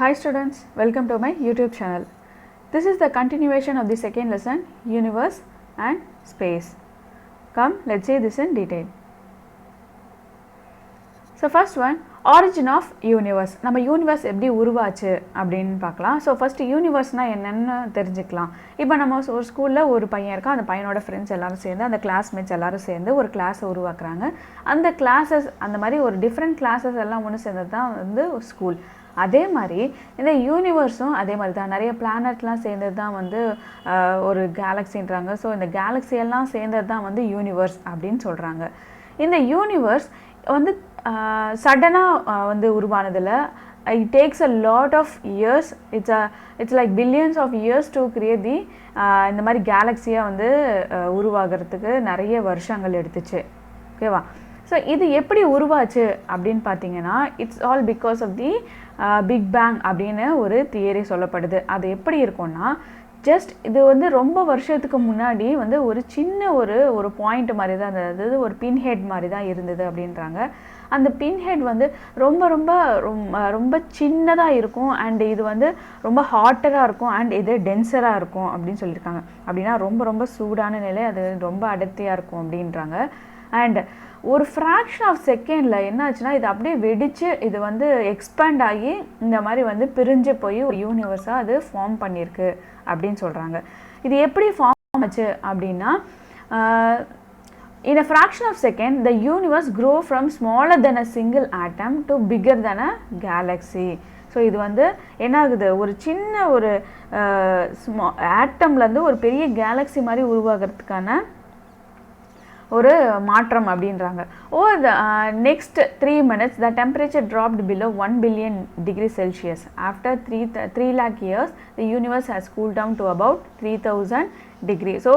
Hi students, welcome to my YouTube channel. This is the continuation of the second lesson, Universe and Space. Come, let's see this in detail. So first one, origin of universe. நம்ம universe எப்படி உருவாச்சு அப்படின்னு பார்க்கலாம். So first யூனிவர்ஸ்னால் என்னென்னு தெரிஞ்சுக்கலாம். இப்போ நம்ம ஒரு ஸ்கூலில் ஒரு பையன் இருக்கான், அந்த பையனோட ஃப்ரெண்ட்ஸ் எல்லோரும் சேர்ந்து, அந்த கிளாஸ்மேட்ஸ் எல்லோரும் சேர்ந்து ஒரு கிளாஸை உருவாக்குறாங்க. அந்த கிளாஸஸ், அந்த மாதிரி ஒரு டிஃப்ரெண்ட் கிளாஸஸ் எல்லாம் ஒன்று சேர்ந்தது தான் வந்து ஸ்கூல். அதே மாதிரி இந்த யூனிவர்ஸும் அதே மாதிரி தான், நிறைய பிளானட்லாம் சேர்ந்தது தான் வந்து ஒரு கேலக்ஸின்றாங்க. ஸோ இந்த கேலக்ஸியெல்லாம் சேர்ந்தது தான் வந்து யூனிவர்ஸ் அப்படின்னு சொல்கிறாங்க. இந்த யூனிவர்ஸ் வந்து சடனாக வந்து உருவானதில் it takes a lot of years, it's like billions of years to create the இந்த மாதிரி கேலக்ஸியாக வந்து உருவாகிறதுக்கு நிறைய வருஷங்கள் எடுத்துச்சு. ஓகேவா? ஸோ இது எப்படி உருவாச்சு அப்படின்னு பார்த்தீங்கன்னா, it's all because of the big bang அப்படின்னு ஒரு தியரி சொல்லப்படுது. அது எப்படி இருக்கும்னா, ஜஸ்ட் இது வந்து ரொம்ப வருஷத்துக்கு முன்னாடி வந்து ஒரு சின்ன ஒரு பாயிண்ட் மாதிரி தான், அதாவது ஒரு பின் ஹெட் மாதிரி தான் இருந்தது அப்படின்றாங்க. அந்த பின் ஹெட் வந்து ரொம்ப ரொம்ப ரொம்ப சின்னதாக இருக்கும், அண்ட் இது வந்து ரொம்ப ஹாட்டராக இருக்கும், அண்ட் இது டென்சராக இருக்கும் அப்படின்னு சொல்லியிருக்காங்க. அப்படின்னா ரொம்ப ரொம்ப சூடான நிலை, அது ரொம்ப அடர்த்தியாக இருக்கும் அப்படின்றாங்க. அண்ட் ஒரு ஃப்ராக்ஷன் ஆஃப் செகண்டில் என்ன ஆச்சுன்னா, இது அப்படியே வெடித்து இது வந்து எக்ஸ்பேண்ட் ஆகி இந்த மாதிரி வந்து பிரிஞ்சு போய் ஒரு யூனிவர்ஸாக அது ஃபார்ம் பண்ணியிருக்கு அப்படின்னு சொல்கிறாங்க. இது எப்படி ஃபார்ம் ஆச்சு அப்படின்னா, in a fraction of second the universe grow from smaller than a single atom to bigger than a galaxy. So இது வந்து என்ன ஆகுது, ஒரு சின்ன ஒரு ஆட்டம்லேருந்து ஒரு பெரிய கேலக்ஸி மாதிரி உருவாகிறதுக்கான ஒரு மாற்றம் அப்படின்றாங்க. Over the next 3 minutes the temperature dropped below 1 billion degrees Celsius. After 3 lakh years the universe has cooled down to about 3000 degree. So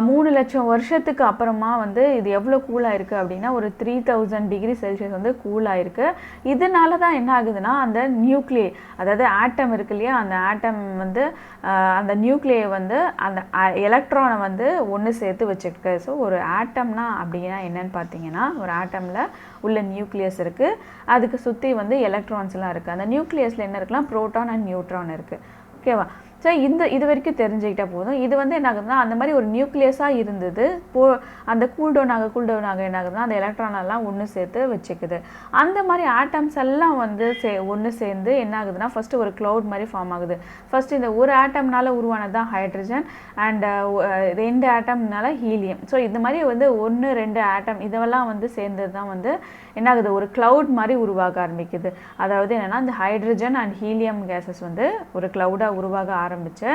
3 லட்சம் வருஷத்துக்கு அப்புறமா வந்து இது எவ்வளோ கூலாக இருக்குது அப்படின்னா, ஒரு 3000 டிகிரி செல்சியஸ் வந்து கூலாக இருக்குது. இதனால தான் என்ன ஆகுதுன்னா, அந்த நியூக்ளியை, அதாவது ஆட்டம் இருக்கு இல்லையா, அந்த ஆட்டம் வந்து அந்த நியூக்ளியை வந்து அந்த எலக்ட்ரானை வந்து ஒன்று சேர்த்து வச்சுருக்கு. ஸோ ஒரு ஆட்டம்னா அப்படின்னா என்னன்னு பார்த்தீங்கன்னா, ஒரு ஆட்டமில் உள்ள நியூக்ளியஸ் இருக்குது, அதுக்கு சுற்றி வந்து எலக்ட்ரான்ஸ்லாம் இருக்குது. அந்த நியூக்ளியஸில் என்ன இருக்குன்னா, ப்ரோட்டான் அண்ட் நியூட்ரான் இருக்குது. ஓகேவா? ஸோ இது வரைக்கும் தெரிஞ்சுக்கிட்டால் போதும். இது வந்து என்ன ஆகுதுன்னா, அந்த மாதிரி ஒரு நியூக்ளியஸாக இருந்தது, அந்த கூல்டவுன் ஆக என்ன ஆகுதுன்னா, அந்த எலக்ட்ரானெல்லாம் ஒன்று சேர்த்து வச்சுக்குது. அந்த மாதிரி ஆட்டம்ஸ் எல்லாம் வந்து ஒன்று சேர்ந்து என்ன ஆகுதுன்னா, ஃபஸ்ட்டு ஒரு க்ளவுட் மாதிரி ஃபார்ம் ஆகுது. ஃபஸ்ட்டு இந்த ஒரு ஆட்டம்னால உருவானது தான் ஹைட்ரஜன், அண்ட் 2 ஆட்டம்னால ஹீலியம். ஸோ இந்த மாதிரி வந்து 1, 2 ஆட்டம் இதெல்லாம் வந்து சேர்ந்தது தான் வந்து என்ன ஆகுது, ஒரு க்ளவுட் மாதிரி உருவாக ஆரம்பிக்குது. அதாவது என்னென்னா, இந்த ஹைட்ரஜன் அண்ட் ஹீலியம் கேஸஸ் வந்து ஒரு க்ளவுடாக உருவாக ஆரம்பிச்சு,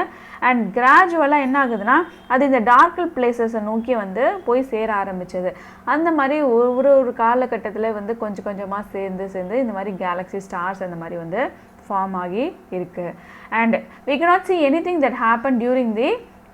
அண்ட் கிராஜுவலாக என்ன ஆகுதுன்னா, அது இந்த டார்க்கல் பிளேசஸை நோக்கி வந்து போய் சேர ஆரம்பிச்சது. அந்த மாதிரி ஒரு காலகட்டத்தில் வந்து கொஞ்சம் கொஞ்சமாக சேர்ந்து இந்த மாதிரி கேலக்ஸி, ஸ்டார்ஸ் அந்த மாதிரி வந்து ஃபார்ம் ஆகி இருக்குது. And we cannot see anything that happened during the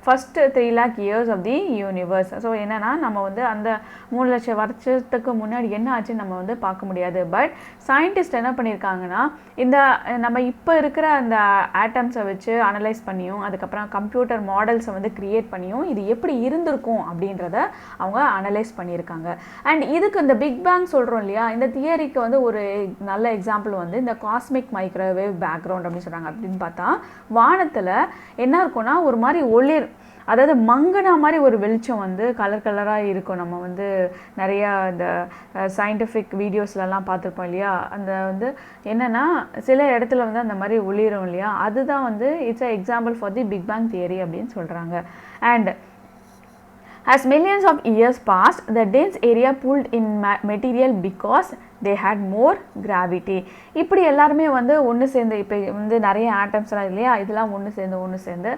first 3 lakh years of the universe. So என்னென்னா, நம்ம வந்து அந்த 3 லட்சம் வருஷத்துக்கு முன்னாடி என்ன ஆச்சுன்னு நம்ம வந்து பார்க்க முடியாது. பட் சயின்டிஸ்ட் என்ன பண்ணியிருக்காங்கன்னா, இந்த நம்ம இப்போ இருக்கிற அந்த ஆட்டம்ஸை வச்சு அனலைஸ் பண்ணியும், அதுக்கப்புறம் கம்ப்யூட்டர் மாடல்ஸை வந்து க்ரியேட் பண்ணியும் இது எப்படி இருந்திருக்கும் அப்படின்றத அவங்க அனலைஸ் பண்ணியிருக்காங்க. அண்ட் இதுக்கு இந்த பிக் பேங் சொல்கிறோம் இல்லையா, இந்த தியரிக்கு வந்து ஒரு நல்ல எக்ஸாம்பிள் வந்து இந்த காஸ்மிக் மைக்ரோவேவ் பேக்ரவுண்ட் அப்படின்னு சொல்கிறாங்க. அப்படின்னு பார்த்தா, வானத்தில் என்ன இருக்கும்னா, ஒரு மாதிரி ஒளிர், அதாவது மங்கனா மாதிரி ஒரு வெளிச்சம் வந்து கலர் கலராக இருக்கும். நம்ம வந்து நிறையா இந்த சயின்டிஃபிக் வீடியோஸ்லலாம் பார்த்துருப்போம் இல்லையா, அந்த வந்து என்னென்னா சில இடத்துல வந்து அந்த மாதிரி ஒளிரும் இல்லையா, அதுதான் வந்து it's a example for the big bang theory அப்படின்னு சொல்கிறாங்க. And as millions of years passed, the dense area pulled in material because they had more gravity. இப்படி எல்லாருமே வந்து ஒன்று சேர்ந்து, இப்போ வந்து நிறைய ஆட்டம்ஸ்லாம் இல்லையா, இதெல்லாம் ஒன்று சேர்ந்து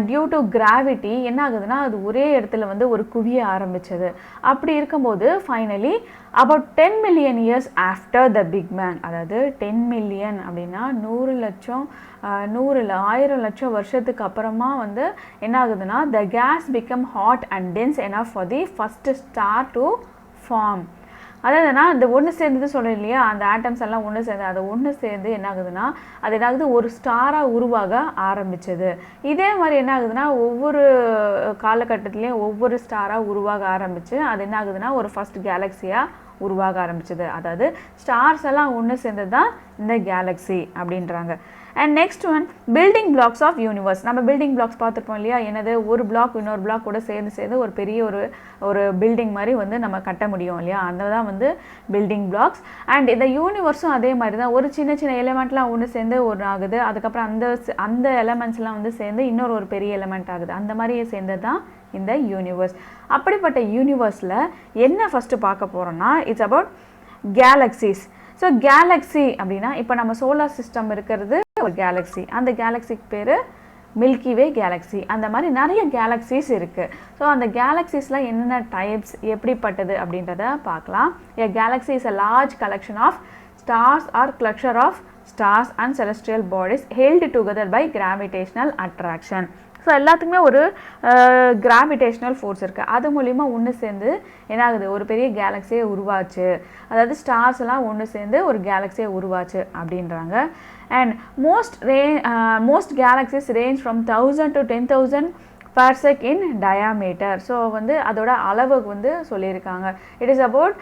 டியூ டு கிராவிட்டி என்ன ஆகுதுன்னா, அது ஒரே இடத்துல வந்து ஒரு குவிய ஆரம்பிச்சது. அப்படி இருக்கும்போது finally about 10 million years after the big bang, அதாவது 10 million அப்படின்னா 100 லட்சம் 1000 லட்சம் வருஷத்துக்கு அப்புறமா வந்து என்ன ஆகுதுன்னா, the gas become hot and dense enough for the first star to form. அதாவதுனா இந்த ஒன்று சேர்ந்தது சொல்கிறேன் இல்லையா, அந்த ஆட்டம்ஸ் எல்லாம் ஒன்று சேர்ந்து அதை ஒன்று சேர்ந்து என்ன ஆகுதுன்னா, அது என்ன ஆகுது, ஒரு ஸ்டாராக உருவாக ஆரம்பிச்சது. இதே மாதிரி என்ன ஆகுதுன்னா, ஒவ்வொரு காலகட்டத்துலேயும் ஒவ்வொரு ஸ்டாராக உருவாக ஆரம்பித்து அது என்ன ஆகுதுன்னா, ஒரு ஃபஸ்ட் கேலக்ஸியாக உருவாக ஆரம்பிச்சது. அதாவது ஸ்டார்ஸ் எல்லாம் ஒன்று சேர்ந்தது தான் இந்த கேலக்ஸி அப்படின்றாங்க. And next one building blocks of universe. நம்ம பில்டிங் பிளாக்ஸ் பார்த்துருப்போம் இல்லையா, என்னது ஒரு பிளாக் இன்னொரு பிளாக் கூட சேர்ந்து ஒரு பெரிய ஒரு பில்டிங் மாதிரி வந்து நம்ம கட்ட முடியும் இல்லையா, அந்த தான் வந்து பில்டிங் பிளாக்ஸ். அண்ட் இந்த யூனிவர்ஸும் அதே மாதிரி தான், ஒரு சின்ன சின்ன எலிமெண்ட்லாம் ஒன்று சேர்ந்து ஒன்று ஆகுது, அதுக்கப்புறம் அந்த எலமெண்ட்ஸ்லாம் வந்து சேர்ந்து இன்னொரு பெரிய எலிமெண்ட் ஆகுது, அந்த மாதிரியே சேர்ந்தது தான் இந்த யூனிவர்ஸ். அப்படிப்பட்ட யூனிவர்ஸில் என்ன ஃபஸ்ட்டு பார்க்க போகிறோம்னா, it's about galaxies. So Galaxy அப்படின்னா இப்போ நம்ம சோலார் சிஸ்டம் இருக்கிறது ஒரு கேலக்ஸி, அந்த கேலக்ஸிக்கு பேர் மில்கி வே கேலக்ஸி. அந்த மாதிரி நிறைய கேலக்ஸிஸ் இருக்குது. ஸோ அந்த கேலக்ஸிஸில் என்னென்ன டைப்ஸ் எப்படிப்பட்டது அப்படின்றத பார்க்கலாம். A galaxy is a large collection of stars or cluster of stars and celestial bodies held together by gravitational attraction. So எல்லாத்துக்குமே ஒரு கிராவிடேஷ்னல் ஃபோர்ஸ் இருக்குது, அது மூலிமா ஒன்று சேர்ந்து என்ன ஆகுது, ஒரு பெரிய கேலக்ஸியை உருவாச்சு. அதாவது ஸ்டார்ஸ் எல்லாம் ஒன்று சேர்ந்து ஒரு கேலக்ஸியை உருவாச்சு அப்படின்றாங்க. And most galaxies range from 1000 to 10,000 parsec in diameter. So வந்து அதோட அளவு வந்து சொல்லியிருக்காங்க. It is about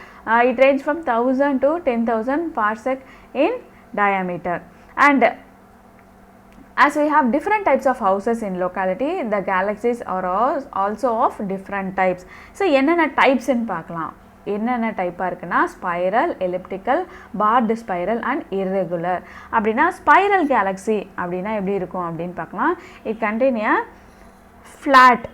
it range from 1000 to 10,000 parsec in diameter. And as we have different types of houses in locality, the galaxies are also of different types. So என்னென்ன டைப்ஸ்ன்னு பார்க்கலாம். என்னென்ன டைப்பாக இருக்குன்னா spiral, elliptical, barred spiral and irregular. அப்படின்னா spiral galaxy அப்படின்னா எப்படி இருக்கும் அப்படின்னு பார்க்கலாம். It contain a flat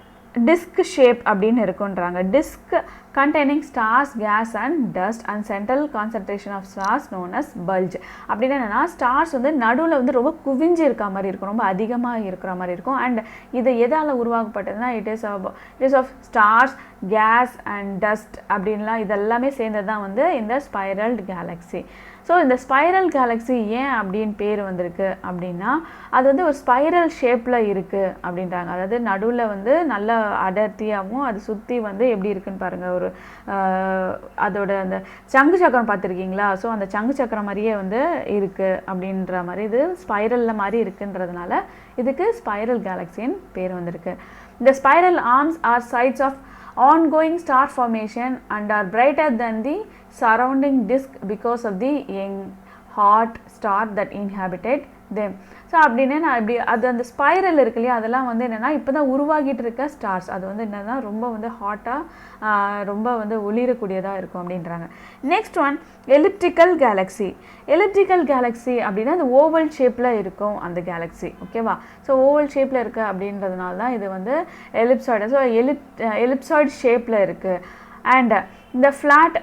disk shape அப்படின்னு இருக்குன்றாங்க. Disk containing stars, gas and dust and central concentration of stars known as bulge. அப்படின்னா என்னன்னா ஸ்டார்ஸ் வந்து நடுவில் வந்து ரொம்ப குவிஞ்சு இருக்க மாதிரி இருக்கும், ரொம்ப அதிகமாக இருக்கிற மாதிரி இருக்கும். அண்ட் இது எதால் உருவாக்கப்பட்டதுன்னா it is of stars, gas and dust அப்படின்லாம் இதெல்லாமே சேர்ந்தது தான் வந்து இந்த ஸ்பைரல்டு கேலக்ஸி. ஸோ இந்த ஸ்பைரல் கேலக்ஸி ஏன் அப்படின்னு பேர் வந்திருக்கு அப்படின்னா அது வந்து ஒரு ஸ்பைரல் ஷேப்பில் இருக்குது அப்படின்றாங்க. அதாவது நடுவில் வந்து நல்ல அடர்த்தியாகவும் அது சுற்றி வந்து எப்படி இருக்குன்னு பாருங்கள், ஒரு அதோட அந்த சங்கு சக்கரம் பார்த்துருக்கீங்களா? ஸோ அந்த சங்கு சக்கரம் மாதிரியே வந்து இருக்குது அப்படின்ற மாதிரி, இது ஸ்பைரலில் மாதிரி இருக்குன்றதுனால இதுக்கு ஸ்பைரல் கேலக்ஸின்னு பேர் வந்திருக்கு. இந்த spiral arms are sites of ongoing star formation and are brighter than the surrounding disk because of the young hot star that inhabited them. So அப்படின்னா அப்படி அது அந்த ஸ்பைரல் இருக்கு இல்லையா, அதெல்லாம் வந்து என்னென்னா இப்போ தான் உருவாகிட்டு இருக்க ஸ்டார்ஸ், அது வந்து என்னென்னா ரொம்ப வந்து ஹாட்டாக ரொம்ப வந்து ஒளிரக்கூடியதாக இருக்கும் அப்படின்றாங்க. Next one elliptical Galaxy. Elliptical Galaxy அப்படின்னா அது ஓவல் ஷேப்பில் இருக்கும் அந்த கேலக்ஸி, ஓகேவா? ஸோ ஓவல் ஷேப்பில் இருக்குது அப்படின்றதுனால தான் இது வந்து எலிப்சாய்டு. ஸோ எலிப்சாய்டு ஷேப்பில் இருக்குது. அண்ட் இந்த ஃப்ளாட்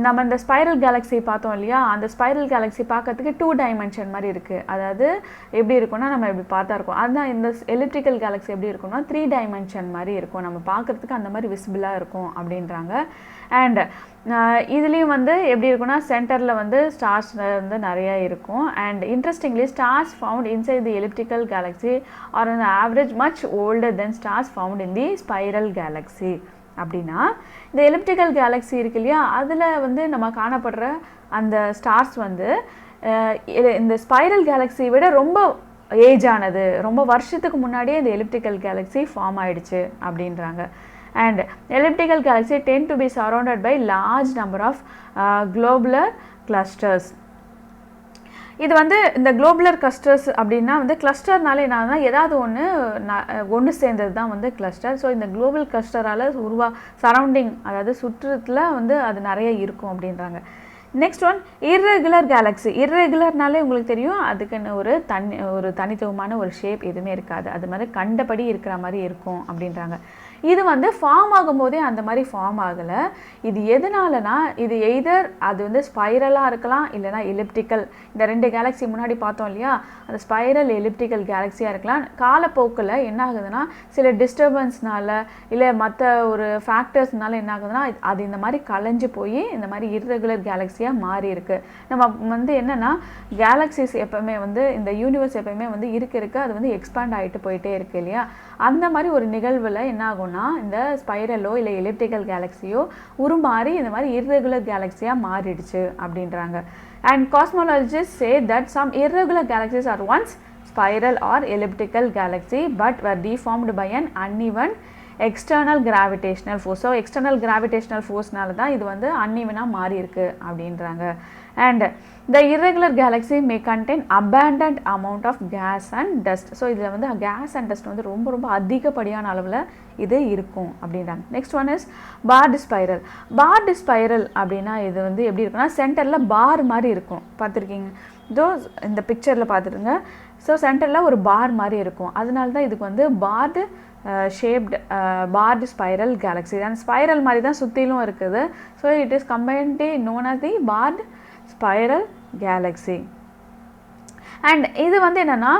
நம்ம இந்த ஸ்பைரல் கேலக்ஸி பார்த்தோம் இல்லையா, அந்த ஸ்பைரல் கேலக்ஸி பார்க்கறதுக்கு 2 டைமென்ஷன் மாதிரி இருக்குது. அதாவது எப்படி இருக்குன்னா நம்ம இப்படி பார்த்தா இருக்கும், அதுதான் இந்த எலிப்டிக்கல் கேலக்ஸி எப்படி இருக்குன்னா 3 டைமென்ஷன் மாதிரி இருக்கும், நம்ம பார்க்குறதுக்கு அந்த மாதிரி விசிபிளாக இருக்கும் அப்படின்றாங்க. அண்ட் இதுலேயும் வந்து எப்படி இருக்குன்னா சென்டரில் வந்து ஸ்டார்ஸ் வந்து நிறையா இருக்கும். And interestingly stars found inside the elliptical galaxy are on average much older than stars found in the spiral galaxy. அப்படின்னா இந்த எலிப்டிக்கல் கேலக்ஸி இருக்கு இல்லையா, அதில் வந்து நம்ம காணப்படுற அந்த ஸ்டார்ஸ் வந்து இந்த ஸ்பைரல் கேலக்ஸியை விட ரொம்ப ஏஜ் ஆனது, ரொம்ப வருஷத்துக்கு முன்னாடியே இந்த எலிப்டிக்கல் கேலக்ஸி ஃபார்ம் ஆகிடுச்சு அப்படின்றாங்க. And elliptical galaxy tend to be surrounded by large number of globular clusters. இது வந்து இந்த குளோபுலர் கிளஸ்டர்ஸ் அப்படின்னா வந்து கிளஸ்டர்னால என்னன்னா ஏதாவது ஒன்று சேர்ந்தது தான் வந்து கிளஸ்டர். ஸோ இந்த குளோபல் கிளஸ்டரால் சரௌண்டிங் அதாவது சுற்றுத்தில் வந்து அது நிறைய இருக்கும் அப்படின்றாங்க. Next one irregular galaxy. இர்ரெகுலர்னாலே உங்களுக்கு தெரியும் அதுக்குன்னு ஒரு தனித்துவமான ஒரு ஷேப் எதுவுமே இருக்காது, அது மாதிரி கண்டபடி இருக்கிற மாதிரி இருக்கும் அப்படின்றாங்க. இது வந்து ஃபார்ம் ஆகும்போதே அந்த மாதிரி ஃபார்ம் ஆகலை. இது எதனாலனா இது எய்தர் அது வந்து ஸ்பைரலாக இருக்கலாம் இல்லைனா எலிப்டிக்கல். இந்த 2 கேலக்ஸி முன்னாடி பார்த்தோம் இல்லையா, அந்த ஸ்பைரல் எலிப்டிக்கல் கேலக்ஸியாக இருக்கலாம். காலப்போக்கில் என்ன ஆகுதுன்னா சில டிஸ்டர்பன்ஸ்னால இல்லை மற்ற ஒரு ஃபேக்டர்ஸ்னால என்ன ஆகுதுன்னா அது இந்த மாதிரி கலைஞ்சு போய் இந்த மாதிரி இர்ரெகுலர் கேலக்ஸியாக மாறி இருக்குது. நம்ம வந்து என்னென்னா கேலக்ஸிஸ் எப்போவுமே வந்து இந்த யூனிவர்ஸ் எப்போவுமே வந்து இருக்க அது வந்து எக்ஸ்பேண்ட் ஆகிட்டு போயிட்டே இருக்குது இல்லையா, அந்த மாதிரி ஒரு நிகழ்வில் என்ன ஆகும்னா இந்த ஸ்பைரலோ இல்லை எலிப்டிக்கல் கேலக்ஸியோ உருமாறி இந்த மாதிரி இர்ரெகுலர் கேலக்ஸியாக மாறிடுச்சு அப்படின்றாங்க. And cosmologist say that some irregular galaxies are once spiral or elliptical galaxy but were deformed by an uneven external gravitational force. So external gravitational ஃபோர்ஸ்னால தான் இது வந்து அன்இவனாக மாறி இருக்கு அப்படின்றாங்க. And the irregular galaxy may contain abundant amount of gas and dust. So இதில் வந்து கேஸ் அண்ட் டஸ்ட் வந்து ரொம்ப ரொம்ப அதிகப்படியான அளவில் இது இருக்கும் அப்படின்றாங்க. Next one is barred spiral. Barred spiral அப்படின்னா இது வந்து எப்படி இருக்குன்னா சென்டரில் பார் மாதிரி இருக்கும், பார்த்துருக்கீங்க இதோ இந்த பிக்சரில் பார்த்துருங்க. ஸோ சென்டரில் ஒரு பார் மாதிரி இருக்கும், அதனால தான் இதுக்கு வந்து barred shaped barred spiral galaxy. அந்த ஸ்பைரல் மாதிரி தான் சுற்றிலும் இருக்குது. So it is combinedly known as the barred spiral galaxy. And இது வந்து என்னென்னா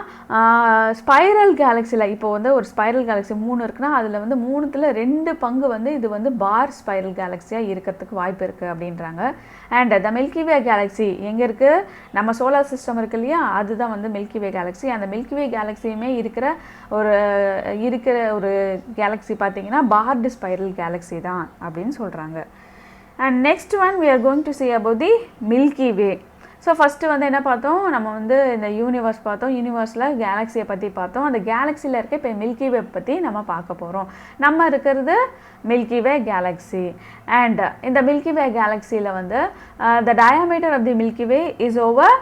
ஸ்பைரல் கேலக்ஸியில் இப்போ வந்து ஒரு ஸ்பைரல் கேலக்ஸி 3 இருக்குன்னா அதில் வந்து 3/2 பங்கு வந்து இது வந்து பார் ஸ்பைரல் கேலக்ஸியாக இருக்கிறதுக்கு வாய்ப்பு இருக்குது அப்படின்றாங்க. அண்ட் த மில்கிவே கேலக்ஸி எங்கே இருக்குது? நம்ம சோலார் சிஸ்டம் இருக்கு இல்லையா, அதுதான் வந்து மில்கிவே கேலக்ஸி. அந்த மில்கிவே கேலக்ஸியுமே இருக்கிற ஒரு கேலக்ஸி பார்த்தீங்கன்னா பார்டு ஸ்பைரல் கேலக்ஸி தான் அப்படின்னு சொல்கிறாங்க. And next one we are going to see about the milky way. So first வந்து என்ன பார்த்தோம், நம்ம வந்து இந்த யூனிவர்ஸ் பார்த்தோம், யூனிவர்ஸில் கேலக்ஸியை பற்றி பார்த்தோம். அந்த கேலக்ஸியில் இருக்க இப்போ மில்கி வே பற்றி நம்ம பார்க்க போகிறோம். நம்ம இருக்கிறது மில்கி வே கேலக்ஸி. அண்ட் இந்த மில்கி வே கேலக்ஸியில் வந்து the diameter of the milky way is over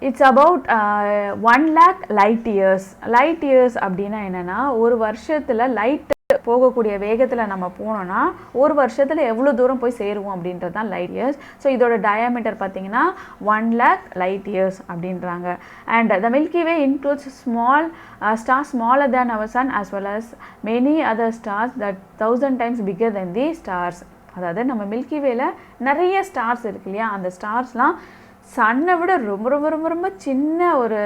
it's about 1 lakh light years. Light years அப்படின்னா என்னென்னா ஒரு வருஷத்தில் லைட் போகக்கூடிய வேகத்தில் நம்ம போனோன்னா ஒரு வருஷத்தில் எவ்வளோ தூரம் போய் சேருவோம் அப்படின்றது தான் லைட் இயர்ஸ். ஸோ இதோட டயாமீட்டர் பார்த்தீங்கன்னா 1 lakh light years அப்படின்றாங்க. And the milky way includes small stars smaller than our sun as well as many other stars that 1000 times bigger than the stars. அதாவது நம்ம மில்கி வேல நிறைய stars இருக்கு இல்லையா, அந்த ஸ்டார்ஸ்லாம் சன்னை விட ரொம்ப ரொம்ப ரொம்ப ரொம்ப சின்ன ஒரு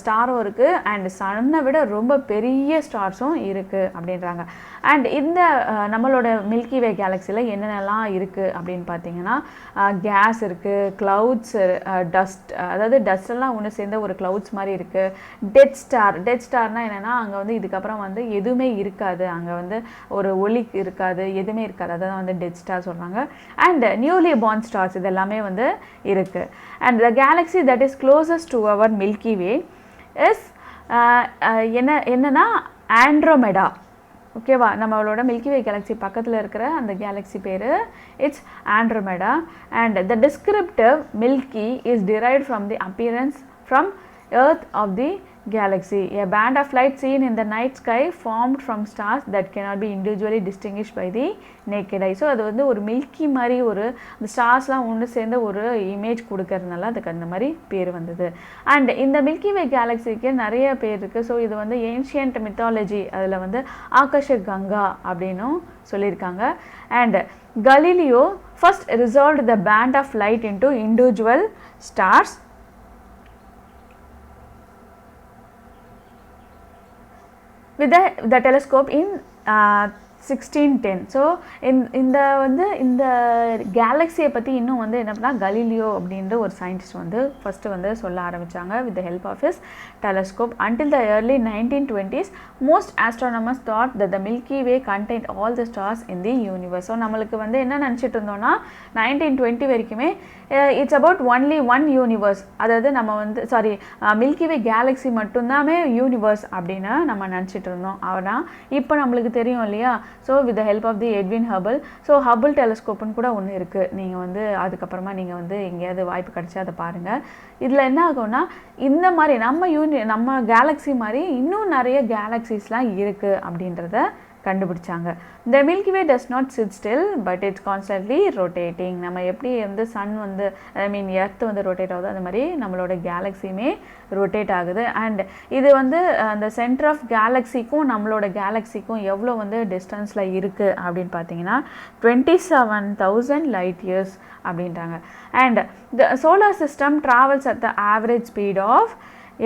ஸ்டாரும் இருக்குது அண்ட் சன்னை விட ரொம்ப பெரிய ஸ்டார்ஸும் இருக்குது அப்படின்றாங்க. அண்ட் இந்த நம்மளோட மில்கி வே கேலக்ஸியில் என்னென்னலாம் இருக்குது அப்படின்னு பார்த்தீங்கன்னா கேஸ் இருக்குது, க்ளவுட்ஸ், டஸ்ட், அதாவது டஸ்டெல்லாம் ஒன்று சேர்ந்த ஒரு க்ளவுட்ஸ் மாதிரி இருக்குது. டெட் ஸ்டார்னால் என்னென்னா அங்கே வந்து இதுக்கப்புறம் வந்து எதுவுமே இருக்காது, அங்கே வந்து ஒரு ஒளி இருக்காது, எதுவுமே இருக்காது, அதான் வந்து டெட் ஸ்டார் சொல்கிறாங்க. அண்ட் நியூலி பார்ன் ஸ்டார்ஸ் இதெல்லாமே வந்து இருக்குது. And the galaxy that is closest to our Milky Way is என்னன்னா ஆண்ட்ரோமெடா. ஓகேவா, நம்மளோட மில்கி வே கேலக்ஸி பக்கத்தில் இருக்கிற அந்த கேலக்ஸி பேர் it's Andromeda. And the descriptive milky is derived from the appearance from Earth of the galaxy. A band of light seen in the night sky formed from stars that cannot be individually distinguished by the naked eye. So அது வந்து ஒரு milky மாதிரி ஒரு அந்த ஸ்டார்ஸ்லாம் ஒன்று சேர்ந்த ஒரு image கொடுக்கறதுனால அதுக்கு அந்த மாதிரி பேர் வந்தது. அண்ட் இந்த மில்கி வே கேலக்ஸிக்கு நிறைய பேர் இருக்குது. ஸோ இது வந்து ஏன்ஷியன்ட் மித்தாலஜி அதில் வந்து ஆகாஷ கங்கா அப்படின்னும் சொல்லியிருக்காங்க. And Galileo first resolved the band of light into individual stars with the telescope in 1610. So இந்த வந்து இந்த கேலக்ஸியை பற்றி இன்னும் வந்து என்ன பண்ணால் கலீலியோ அப்படின்ற ஒரு சயின்டிஸ்ட் வந்து ஃபஸ்ட்டு வந்து சொல்ல ஆரம்பித்தாங்க with the help of his telescope. until the early 1920s most astronomers thought that the Milky Way contained all the stars in the universe. So நம்மளுக்கு வந்து என்ன நினச்சிட்டு இருந்தோம்னா 1920 வரைக்குமே it's about only one universe, அதாவது நம்ம வந்து மில்கி வே கேலக்ஸி மட்டும்தாமே யூனிவர்ஸ் அப்படின்னு நம்ம நினச்சிட்டு இருந்தோம். ஆனால் இப்போ நம்மளுக்கு தெரியும் இல்லையா. So with the help of the Edwin Hubble, so Hubble டெலஸ்கோப்புன்னு கூட ஒன்று இருக்குது. நீங்கள் வந்து அதுக்கப்புறமா நீங்கள் வந்து எங்கேயாவது வாய்ப்பு கிடச்சா அதை பாருங்கள். இதில் என்ன ஆகும்னா இந்த மாதிரி நம்ம கேலக்ஸி மாதிரி இன்னும் நிறைய கேலக்ஸிஸ்லாம் இருக்குது அப்படின்றத கண்டுபிடிச்சாங்க. The Milky Way does not sit still but it's constantly rotating. நம்ம எப்படி வந்து சன் வந்து எர்த் வந்து ரொட்டேட் ஆகுது அந்த மாதிரி நம்மளோட கேலக்ஸியுமே ரொட்டேட் ஆகுது. அண்ட் இது வந்து அந்த சென்டர் ஆஃப் கேலக்ஸிக்கும் நம்மளோட கேலக்ஸிக்கும் எவ்வளோ வந்து டிஸ்டன்ஸில் இருக்குது அப்படின்னு பார்த்தீங்கன்னா 27,000 light years அப்படின்றாங்க. And the solar system travels at the average speed of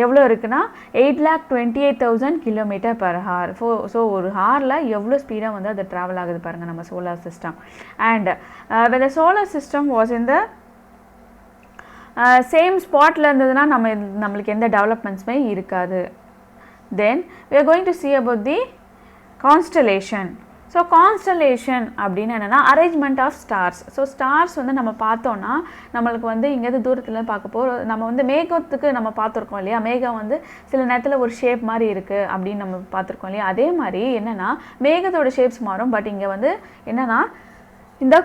எவ்வளோ இருக்குன்னா 8,28,000 km/h. ஸோ ஒரு ஹாரில் எவ்வளோ ஸ்பீடாக வந்து அது ட்ராவல் ஆகுது பாருங்கள் நம்ம solar system. And when the solar system was in the same ஸ்பாட்டில் இருந்ததுன்னா நம்மளுக்கு எந்த டெவலப்மெண்ட்ஸுமே இருக்காது. Then we are going to see about the constellation. So constellation அப்படின்னு என்னென்னா arrangement of stars. So stars வந்து நம்ம பார்த்தோன்னா நம்மளுக்கு வந்து இங்கேருந்து தூரத்தில் பார்க்கப்போ நம்ம வந்து மேகத்துக்கு நம்ம பார்த்துருக்கோம் இல்லையா, மேகம் வந்து சில நேரத்தில் ஒரு ஷேப் மாதிரி இருக்குது அப்படின்னு நம்ம பார்த்துருக்கோம் இல்லையா. அதே மாதிரி என்னென்னா மேகத்தோட ஷேப்ஸ் மாறும், பட் இங்கே வந்து என்னென்னா இந்த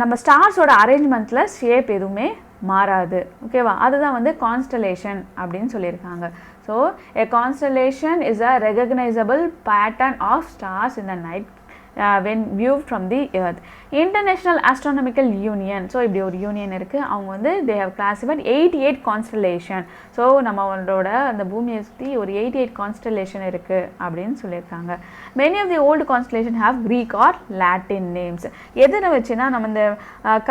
நம்ம ஸ்டார்ஸோட அரேஞ்ச்மெண்ட்டில் ஷேப் எதுவுமே மாறாது. ஓகேவா, அதுதான் வந்து கான்ஸ்டலேஷன் அப்படின்னு சொல்லியிருக்காங்க. So a constellation is a recognizable pattern of stars in the night when viewed from the earth. International Astronomical Union, so இப்படி ஒரு யூனியன் இருக்குது, அவங்க வந்து they have classified 88 constellation. So நம்மளோட அந்த பூமியை சுற்றி ஒரு 88 constellation இருக்குது அப்படின்னு சொல்லியிருக்காங்க. Many of the old constellation have Greek or Latin names. எதுன்னு வச்சுன்னா நம்ம இந்த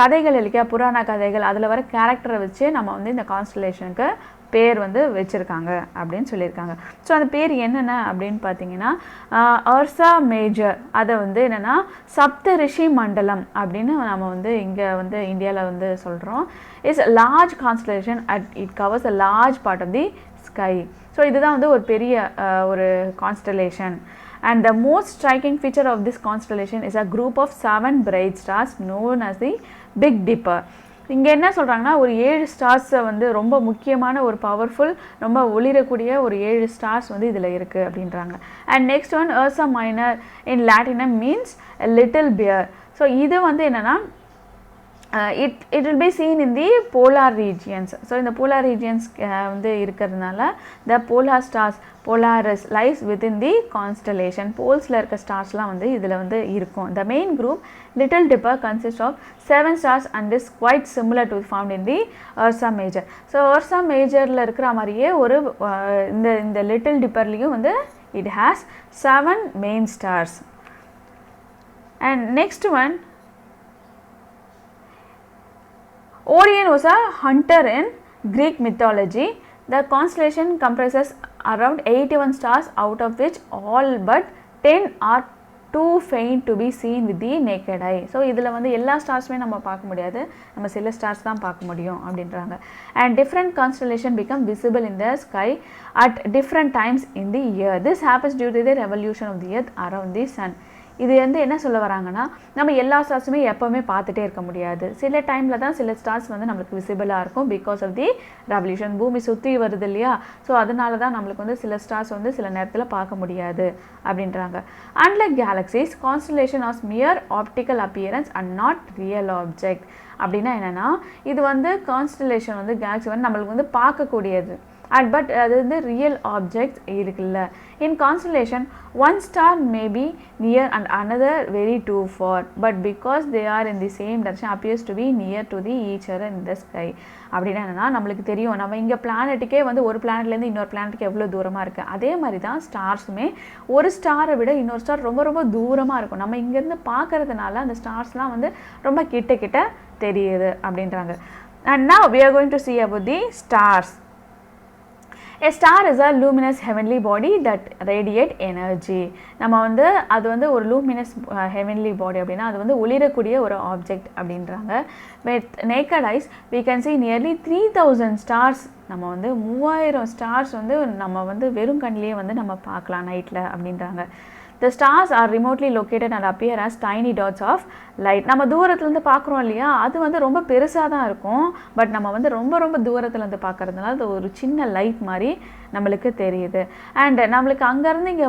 கதைகள் இல்லையா, புராண கதைகள், அதில் வர கேரக்டரை வச்சு நம்ம வந்து இந்த கான்ஸ்டலேஷனுக்கு பேர் வந்து வச்சுருக்காங்க அப்படின்னு சொல்லியிருக்காங்க. ஸோ அந்த பேர் என்னென்ன அப்படின்னு பார்த்தீங்கன்னா அர்சா மேஜர், அதை வந்து என்னென்னா சப்த ரிஷி மண்டலம் அப்படின்னு நம்ம வந்து இங்கே வந்து இந்தியாவில் வந்து சொல்கிறோம். It's large constellation it covers a large part of the sky. So இதுதான் வந்து ஒரு பெரிய ஒரு constellation. And the most striking feature of this constellation is a group of 7 bright stars known as the Big Dipper. இங்கே என்ன சொல்கிறாங்கன்னா ஒரு 7 ஸ்டார்ஸை வந்து ரொம்ப முக்கியமான ஒரு பவர்ஃபுல் ரொம்ப ஒளிரக்கூடிய ஒரு 7 ஸ்டார்ஸ் வந்து இதில் இருக்குது அப்படின்றாங்க. And next one Ursa Minor in Latinum means a little bear. So இது வந்து என்னென்னா it will be seen in the polar regions. So இந்த polar regions வந்து இருக்கிறதுனால the polar stars Polaris lies within the constellation. போல்ஸில் இருக்க ஸ்டார்ஸ்லாம் வந்து இதில் வந்து இருக்கும். The main group Little Dipper consists of 7 stars and is quite similar to found in the Ursa Major. So Ursa Majorல இருக்கிற மாதிரியே ஒரு இந்த Little Dipperலையும் வந்து it has 7 main stars. And next one, Orion was a hunter in Greek mythology. The constellation comprises around 81 stars, out of which all but 10 are too faint to be seen with the naked eye. So இதில் வந்து எல்லா ஸ்டார்ஸுமே நம்ம பார்க்க முடியாது, நம்ம சில stars தான் பார்க்க முடியும் அப்படின்றாங்க. And different constellation become visible in the sky at different times in the year. This happens due to the revolution of the earth around the sun. இது வந்து என்ன சொல்ல வராங்கன்னா நம்ம எல்லா ஸ்டார்ஸுமே எப்போவுமே பார்த்துட்டே இருக்க முடியாது, சில டைமில் தான் சில ஸ்டார்ஸ் வந்து நம்மளுக்கு விசிபிளாக இருக்கும் பிகாஸ் ஆஃப் தி ரெவல்யூஷன். பூமி சுற்றி வருது இல்லையா, ஸோ அதனால தான் நம்மளுக்கு வந்து சில ஸ்டார்ஸ் வந்து சில நேரத்தில் பார்க்க முடியாது அப்படின்றாங்க. Unlike galaxies, constellation are mere optical appearance and not real object. அப்படின்னா என்னென்னா இது வந்து கான்ஸ்டலேஷன் வந்து கேலக்ஸி வந்து நம்மளுக்கு வந்து பார்க்கக்கூடியது, பட் அது வந்து ரியல் ஆப்ஜெக்ட்ஸ் இருக்குல்ல. In constellation, one star may be near and another very too far, but because they are in the same direction appears to be near to the each other in the sky. அப்படின்னா என்னென்னா நம்மளுக்கு தெரியும் நம்ம இங்கே பிளானட்டுக்கே வந்து ஒரு பிளானட்லேருந்து இன்னொரு பிளானட்டுக்கு எவ்வளோ தூரமாக இருக்குது, அதே மாதிரி தான் ஸ்டார்ஸுமே ஒரு ஸ்டாரை விட இன்னொரு ஸ்டார் ரொம்ப ரொம்ப தூரமாக இருக்கும். நம்ம இங்கேருந்து பார்க்கறதுனால அந்த ஸ்டார்ஸ்லாம் வந்து ரொம்ப கிட்ட கிட்ட தெரியுது அப்படின்றாங்க. And now we are going to see about the stars. A star is a luminous heavenly body that radiate energy. நம்ம வந்து அது வந்து ஒரு luminous heavenly body அப்படின்னா அது வந்து ஒளிரக்கூடிய ஒரு ஆப்ஜெக்ட் அப்படின்றாங்க. With naked eyes we can see nearly 3000 stars. நம்ம வந்து 3000 ஸ்டார்ஸ் வந்து நம்ம வந்து வெறும் கண்ணிலேயே வந்து நம்ம பார்க்கலாம் நைட்டில் அப்படின்றாங்க. The stars are remotely located and appear as tiny dots of light. நம்ம தூரத்துலேருந்து பார்க்குறோம் இல்லையா, அது வந்து ரொம்ப பெருசாக தான் இருக்கும், பட் நம்ம வந்து ரொம்ப ரொம்ப தூரத்துலேருந்து பார்க்குறதுனால அது ஒரு சின்ன லைட் மாதிரி நம்மளுக்கு தெரியுது. அண்ட் நம்மளுக்கு அங்கேருந்து இங்கே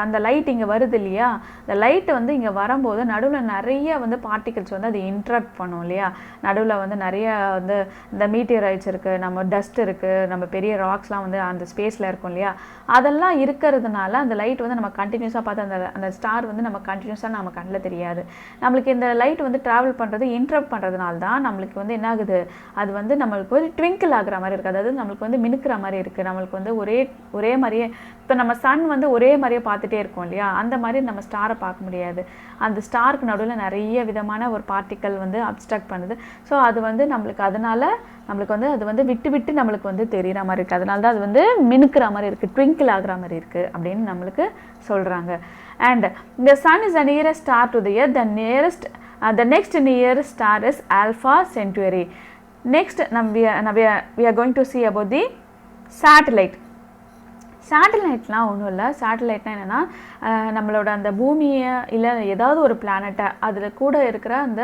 அந்த லைட் இங்கே வருது இல்லையா, அந்த லைட்டு வந்து இங்கே வரும்போது நடுவில் நிறைய வந்து பார்ட்டிகல்ஸ் வந்து அது இன்ட்ராக்ட் பண்ணும் இல்லையா, நடுவில் வந்து நிறைய வந்து இந்த மீட்டியரைட்ஸ் இருக்குது, நம்ம டஸ்ட் இருக்குது, நம்ம பெரிய ராக்ஸ்லாம் வந்து அந்த ஸ்பேஸில் இருக்கும் இல்லையா, அதெல்லாம் இருக்கிறதுனால அந்த லைட் வந்து நம்ம கண்டினியூஸாக பார்த்து அந்த ஸ்டார் வந்து நம்ம கண்டினியூஸாக நம்ம கண்ணில் தெரியாது. நம்மளுக்கு இந்த லைட் வந்து ட்ராவல் பண்ணுறது இன்ட்ரப்ட் பண்ணுறதுனால தான் நம்மளுக்கு வந்து என்ன ஆகுது, அது வந்து நம்மளுக்கு ஒரு ட்விங்கிள் ஆகிற மாதிரி இருக்குது, அதாவது நம்மளுக்கு வந்து மினுக்கிற மாதிரி இருக்குது, நம்மளுக்கு வந்து ஒரே மாதிரியே இப்போ நம்ம சன் வந்து ஒரே மாதிரியே பார்த்துட்டே இருக்கோம் இல்லையா, அந்த மாதிரி நம்ம ஸ்டாரை பார்க்க முடியாது. அந்த ஸ்டாருக்கு நடுவில் நிறைய விதமான ஒரு பார்ட்டிக்கல் வந்து அப்ஸ்ட்ரக்ட் பண்ணுது. ஸோ அது வந்து நம்மளுக்கு அதனால நம்மளுக்கு வந்து அது வந்து விட்டு விட்டு நம்மளுக்கு வந்து தெரிகிற மாதிரி இருக்குது, அதனால தான் அது வந்து மினுக்கிற மாதிரி இருக்குது, ட்விங்கிள் ஆகிற மாதிரி இருக்குது அப்படின்னு நம்மளுக்கு சொல்கிறாங்க. And the sun is the nearest star to the earth. The next nearest star is Alpha Centauri. Next we are going to see about the satellite. சேட்டலைட்லாம் ஒன்றும் இல்லை. சேட்டலைட்னா என்னென்னா நம்மளோட அந்த பூமியை இல்லை ஏதாவது ஒரு பிளானட்டை அதில் கூட இருக்கிற அந்த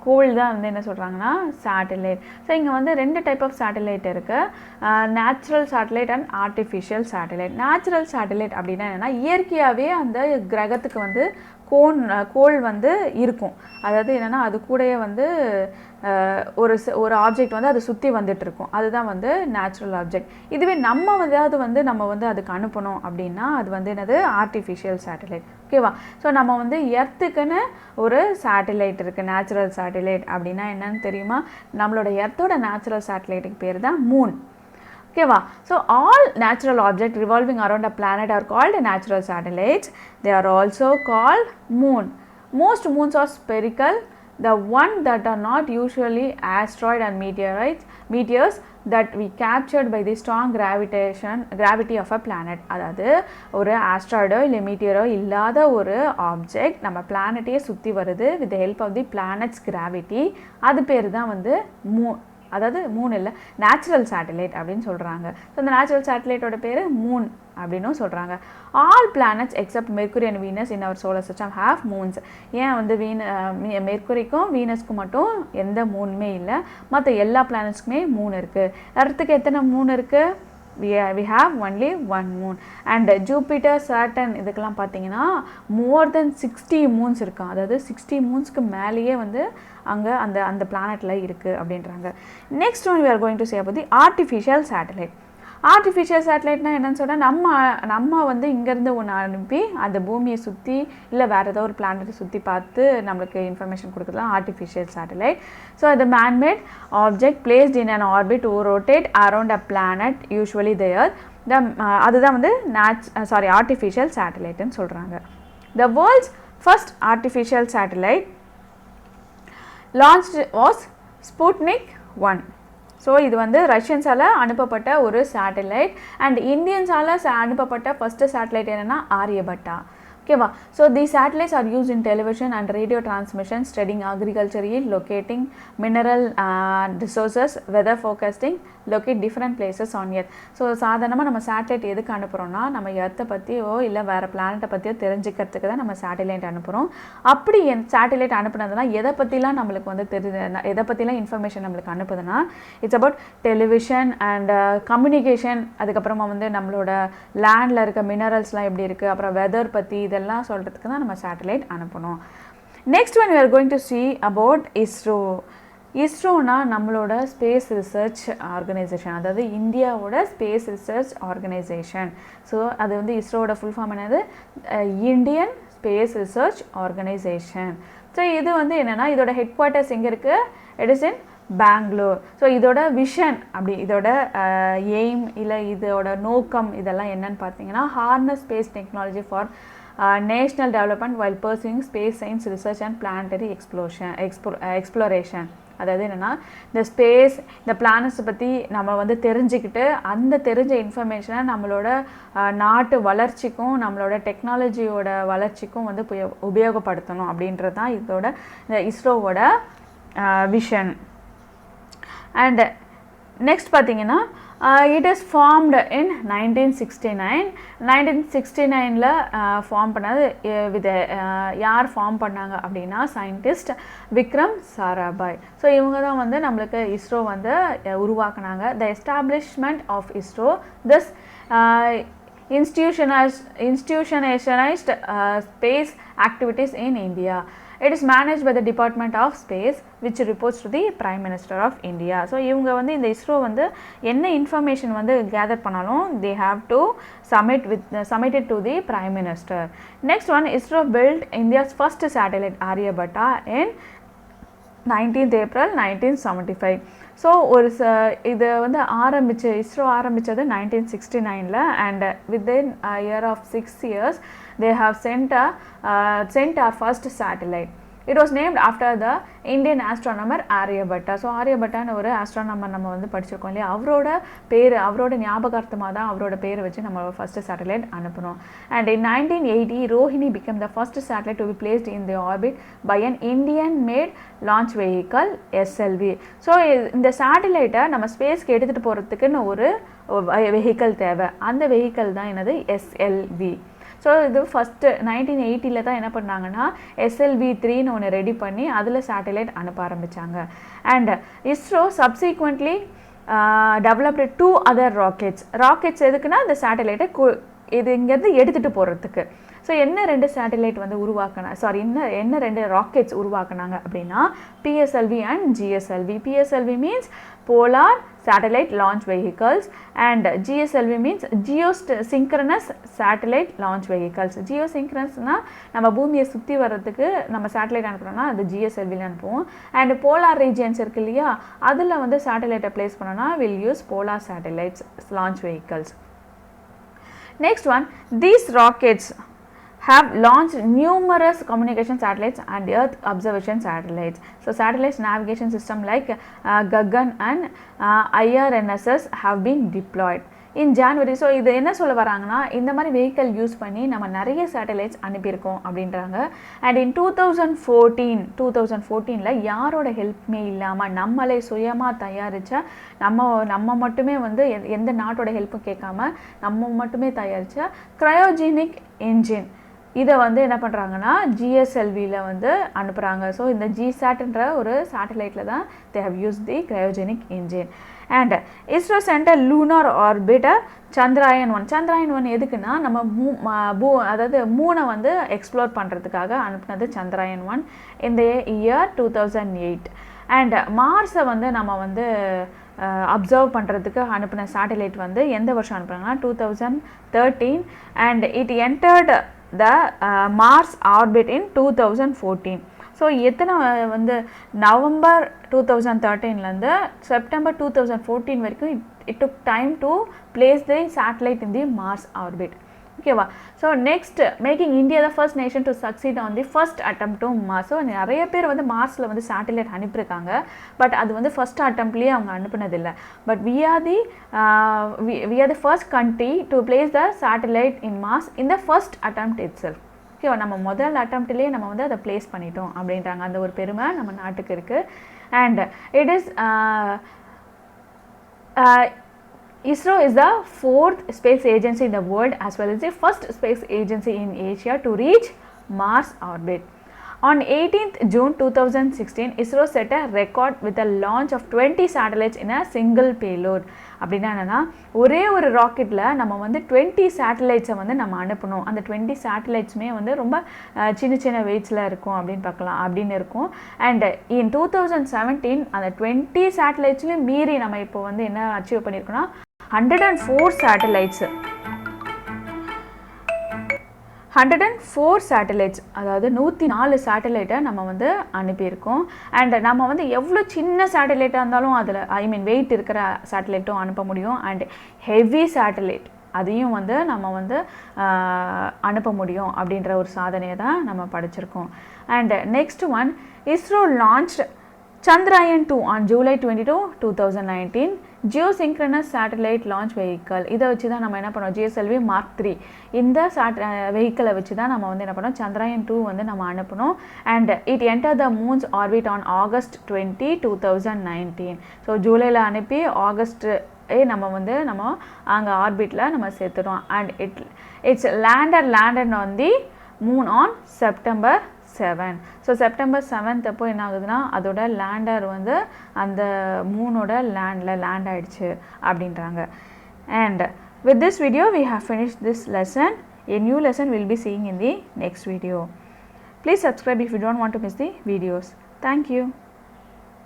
கோள் தான் வந்து என்ன சொல்கிறாங்கன்னா சேட்டலைட். ஸோ இங்கே வந்து 2 டைப் ஆஃப் சேட்டலைட் இருக்குது, natural satellite and artificial satellite. Natural satellite அப்படின்னா என்னென்னா இயற்கையாகவே அந்த கிரகத்துக்கு வந்து கோள் வந்து இருக்கும். அதாவது என்னென்னா அது கூடயே வந்து ஒரு ஆப்ஜெக்ட் வந்து அதை சுற்றி வந்துட்டு இருக்கும். அதுதான் வந்து நேச்சுரல் ஆப்ஜெக்ட். இதுவே நம்ம நம்ம வந்து அதுக்கு அனுப்பணும் அப்படின்னா அது வந்து என்னது ஆர்டிஃபிஷியல் சேட்டலைட். ஓகேவா? ஸோ நம்ம வந்து எர்த்துக்குன்னு ஒரு சேட்டலைட் இருக்குது, நேச்சுரல் சேட்டலைட். அப்படின்னா என்னன்னு தெரியுமா? நம்மளோட எர்த்தோட நேச்சுரல் சேட்டலைட்டுக்கு பேர் தான் மூன். ஓகேவா? So all natural object revolving around a planet are called natural satellites. They are also called moon. Most moons are spherical. The one that are not usually asteroid and meteors that we captured by the strong gravity of a planet. அதாவது ஒரு ஆஸ்ட்ராய்டோ இல்லை மீட்டியரோ இல்லாத ஒரு object நம்ம பிளானட்டையே சுற்றி வருது with the help of the planet's gravity. அது பேர் தான் வந்து அதாவது மூன் இல்லை, நேச்சுரல் சேட்டலைட் அப்படின்னு சொல்கிறாங்க. ஸோ இந்த நேச்சுரல் சேட்டலைட்டோட பேர் மூன் அப்படின்னும் சொல்கிறாங்க. All planets except Mercury and Venus in our solar system have moons. ஏன் வந்து மெர்க்குரிக்கும் வீனஸ்க்கும் மட்டும் எந்த மூணுமே இல்லை, மற்ற எல்லா பிளானட்ஸ்க்குமே மூணு இருக்குது. எர்த்துக்கு எத்தனை மூணு இருக்குது? we have only one moon. And Jupiter, Saturn இதுக்கெல்லாம் பார்த்தீங்கன்னா more than 60 moons இருக்கும். அதாவது 60 moonsக்கு மேலேயே வந்து அங்கே அந்த பிளானட்டில் இருக்குது அப்படின்றாங்க. Next one we are going to say about the artificial satellite. Artificial சேட்டலைட்னா என்னன்னு சொன்னால் நம்ம வந்து இங்கேருந்து ஒன்று அனுப்பி அந்த பூமியை சுற்றி இல்லை வேறு ஏதோ ஒரு பிளானட்டை சுற்றி பார்த்து நம்மளுக்கு இன்ஃபர்மேஷன் கொடுக்குறதுலாம் ஆர்டிஃபிஷியல் சேட்டலைட். ஸோ அது man-made object placed in an orbit to rotate around a planet usually the earth. அதுதான் வந்து ஆர்டிஃபிஷியல் சேட்டலைட்டுன்னு சொல்கிறாங்க. The world's first artificial satellite launched was Sputnik 1. So இது வந்து ரஷ்யன்ஸால் அனுப்பப்பட்ட ஒரு சேட்டலைட். அண்ட் இந்தியன்ஸால் அனுப்பப்பட்ட ஃபஸ்ட்டு சேட்டலைட் என்னென்னா ஆரியபட்டா. ஓகேவா? So the satellites are use in television and radio transmission, studying agriculture yield, locating mineral resources, weather forecasting, locate different places on earth. So சாதாரணமாக நம்ம satellite எதுக்கு அனுப்புகிறோன்னா நம்ம எர்த்தை பற்றியோ இல்லை வேறு பிளானட்டை பற்றியோ தெரிஞ்சுக்கிறதுக்கு தான் நம்ம சேட்டலைட் அனுப்புகிறோம். அப்படி சேட்டலைட் அனுப்புனதுனா எதை பற்றிலாம் நம்மளுக்கு வந்து எதை பற்றிலாம் இன்ஃபர்மேஷன் நம்மளுக்கு அனுப்புதுன்னா it's about television and communication. அதுக்கப்புறமா வந்து நம்மளோட லேண்டில் இருக்க மினரல்ஸ்லாம் எப்படி இருக்குது, அப்புறம் வெதர் பற்றி இதெல்லாம் சொல்கிறதுக்கு தான் நம்ம சேட்டலைட் அனுப்பணும். Next one we are going to see about ISRO. இஸ்ரோனா நம்மளோட ஸ்பேஸ் ரிசர்ச் ஆர்கனைசேஷன், அதாவது இந்தியாவோட ஸ்பேஸ் ரிசர்ச் ஆர்கனைசேஷன். ஸோ அது வந்து இஸ்ரோவோட ஃபுல் ஃபார்ம் என்னது? Indian space research organisation. So இது வந்து என்னென்னா இதோட ஹெட் குவார்ட்டர்ஸ் எங்கே இருக்குது? It is in Bangalore. So இதோட விஷன் இதோட எய்ம் இல்லை இதோட நோக்கம் இதெல்லாம் என்னன்னு பார்த்தீங்கன்னா harness space technology for national development while pursuing space science research and planetary exploration. அதாவது என்னென்னா இந்த பிளானட்ஸை பற்றி நம்ம வந்து தெரிஞ்சுக்கிட்டு அந்த தெரிஞ்ச இன்ஃபர்மேஷனை நம்மளோட நாட்டு வளர்ச்சிக்கும் நம்மளோட டெக்னாலஜியோட வளர்ச்சிக்கும் வந்து உபயோகப்படுத்தணும் அப்படின்றது தான் இதோட இந்த இஸ்ரோவோட விஷன். அண்ட் நெக்ஸ்ட் பார்த்தீங்கன்னா it is formed in 1969. 1969 form பண்ணது யார் ஃபார்ம் பண்ணாங்க அப்படின்னா சயின்டிஸ்ட் விக்ரம் சாராபாய். ஸோ இவங்க தான் வந்து நம்மளுக்கு இஸ்ரோ வந்து உருவாக்குனாங்க. The establishment of ISRO this institutionalized space activities in India. It is managed by the Department of Space which reports to the Prime Minister of India. So இவங்க வந்து இந்த இஸ்ரோ வந்து என்ன இன்ஃபர்மேஷன் வந்து கேதர் பண்ணாலும் they have to submit it to the Prime Minister. Next one, ISRO built India's first satellite Aryabhatta in 19th April 1975. So இது வந்து இஸ்ரோ ஆரம்பித்தது 1969 and within year of 6 years they have sent our first satellite. It was named after the Indian astronomer Aryabhatta. So ஆரியபட்டான்னு ஒரு astronomer நம்ம வந்து படிச்சிருக்கோம் இல்லையா, அவரோட பேர், அவரோட ஞாபகார்த்தமாக தான் அவரோட பேரை வச்சு நம்ம ஃபர்ஸ்ட் சேட்டலைட் அனுப்பணும். And in 1980 Rohini became the first satellite to be placed in the orbit by an Indian made launch vehicle SLV. So இந்த சேட்டலைட்டை நம்ம ஸ்பேஸ்க்கு எடுத்துகிட்டு போகிறதுக்குன்னு ஒரு வெஹிக்கல் தேவை. அந்த வெஹிக்கல் தான் என்னது SLV. ஸோ இது ஃபஸ்ட்டு 1980 தான் என்ன பண்ணாங்கன்னா SLV-3ன்னு ஒன்று ரெடி பண்ணி அதில் சேட்டலைட் அனுப்ப ஆரம்பித்தாங்க. And ISRO சப்சீக்வெண்ட்லி developed 2 other rockets எதுக்குன்னா இந்த சேட்டலைட்டை இது இங்கேருந்து எடுத்துகிட்டு போகிறதுக்கு. ஸோ என்ன 2 சேட்டலைட் வந்து என்ன 2 ராக்கெட்ஸ் உருவாக்குனாங்க அப்படின்னா PSLV and GSLV. PSLV means polar satellite launch vehicles and GSLV means geosynchronous satellite launch vehicles. geosynchronous நம்ம பூமியை சுற்றி வர்றதுக்கு நம்ம சேட்டலைட் அனுப்புறோம்னா அது GSLVல அனுப்புவோம். அண்ட் போலார் ரீஜியன்ஸ் இருக்கு இல்லையா, அதில் வந்து சேட்டலைட்டை பிளேஸ் பண்ணோன்னா will use polar satellites launch vehicles. Next one, these rockets have launched numerous communication satellites and Earth observation satellites. So satellites navigation system like Gagan and IRNSS have been deployed in January. So இது என்ன சொல்ல வராங்கன்னா, இந்த மாதிரி vehicle use பண்ணி நம்ம நிறைய satellites அனுப்பியிருக்கோம் அப்படின்றாங்க. அண்ட் இன் 2014 யாரோட ஹெல்ப்மே இல்லாமல் நம்மளே சுயமாக தயாரித்த நம்ம மட்டுமே வந்து எந்த நாட்டோட ஹெல்ப்பும் கேட்காம நம்ம மட்டுமே தயாரித்த கிரையோஜெனிக் என்ஜின் இதை வந்து என்ன பண்ணுறாங்கன்னா GSLVல வந்து அனுப்புகிறாங்க. ஸோ இந்த GSATன்ற ஒரு சேட்டலைட்டில் தான் they have used the cryogenic engine. And ISRO sent a lunar orbiter Chandrayaan-1. Chandrayaan-1 எதுக்குன்னா நம்ம அதாவது மூணை வந்து எக்ஸ்ப்ளோர் பண்ணுறதுக்காக அனுப்புனது Chandrayaan-1 இந்த இயர் 2008. அண்ட் மார்ஸை வந்து நம்ம வந்து அப்சர்வ் பண்ணுறதுக்கு அனுப்பின சேட்டலைட் வந்து எந்த வருஷம் அனுப்புனாங்கன்னா 2013. And it entered the Mars orbit in 2014. So எத்தனை வந்து நவம்பர் 2013லேருந்து செப்டம்பர் 2014 வரைக்கும் it took time to place the satellite in the Mars orbit. ஓகேவா? So next making India the first nation to succeed on the first attempt to Mars. So நிறைய பேர் வந்து மார்ஸில் வந்து satellite அனுப்பியிருக்காங்க, but அது வந்து first அட்டெம்ப்ட்லேயே அவங்க அனுப்பினதில்லை. But we are the first country to place the satellite in Mars in the first attempt itself. ஓகேவா? நம்ம முதல் அட்டெம்ப்ட்லேயே நம்ம வந்து அதை பிளேஸ் பண்ணிட்டோம் அப்படின்றாங்க. அந்த ஒரு பெருமை நம்ம நாட்டுக்கு இருக்குது. And it is ISRO is the 4th space agency in the world as well as the first space agency in Asia to reach Mars orbit. On 18th June 2016, ISRO set a record with the launch of 20 satellites in a single payload. அப்படின்னா என்னென்னா ஒரே ஒரு ராக்கெட்டில் நம்ம வந்து 20 சேட்டலைட்ஸை வந்து நம்ம அனுப்பணும். அந்த 20 சேட்டலைட்ஸுமே வந்து ரொம்ப சின்ன வெயிட்ஸில் இருக்கும் அப்படின்னு இருக்கும். அண்ட் இன் 2017 அந்த 20 சேட்டலைட்ஸ்லையும் மீறி நம்ம இப்போ வந்து என்ன அச்சீவ் பண்ணியிருக்கோம்னா 104 சேட்டலைட்ஸ், அதாவது 104 சேட்டலைட்டை நம்ம வந்து அனுப்பியிருக்கோம். அண்ட் நம்ம வந்து எவ்வளோ சின்ன சேட்டலைட்டாக இருந்தாலும் அதில் வெயிட் இருக்கிற சேட்டலைட்டும் அனுப்ப முடியும். அண்ட் ஹெவி சேட்டலைட் அதையும் வந்து நம்ம வந்து அனுப்ப முடியும் அப்படின்ற ஒரு சாதனையை தான் நம்ம படிச்சிருக்கோம். And next one, ISRO launched Chandrayaan-2 on July 22, 2019. Geosynchronous satellite launch vehicle. இதை வச்சு தான் நம்ம என்ன பண்ணோம், GSLV Mark 3 இந்த வெஹிக்கிளை வச்சு தான் நம்ம வந்து என்ன பண்ணோம், Chandrayaan-2 வந்து நம்ம அனுப்பணும். And it enter the moon's orbit on August 20, 2019. So ஜூலையில் அனுப்பி ஆகஸ்ட் நம்ம வந்து அங்கே ஆர்பிட்டில் நம்ம சேர்த்துறோம். And it's landed on the moon on September 7. So September 7 அப்போ என்ன ஆகுதுன்னா அதோட லேண்டர் வந்து அந்த மூனோட லேண்ட் ஆயிடுச்சு அப்படின்றாங்க. And with this video we have finished this lesson. A new lesson we'll be seeing in the next video. Please subscribe if you don't want to miss the videos. Thank you.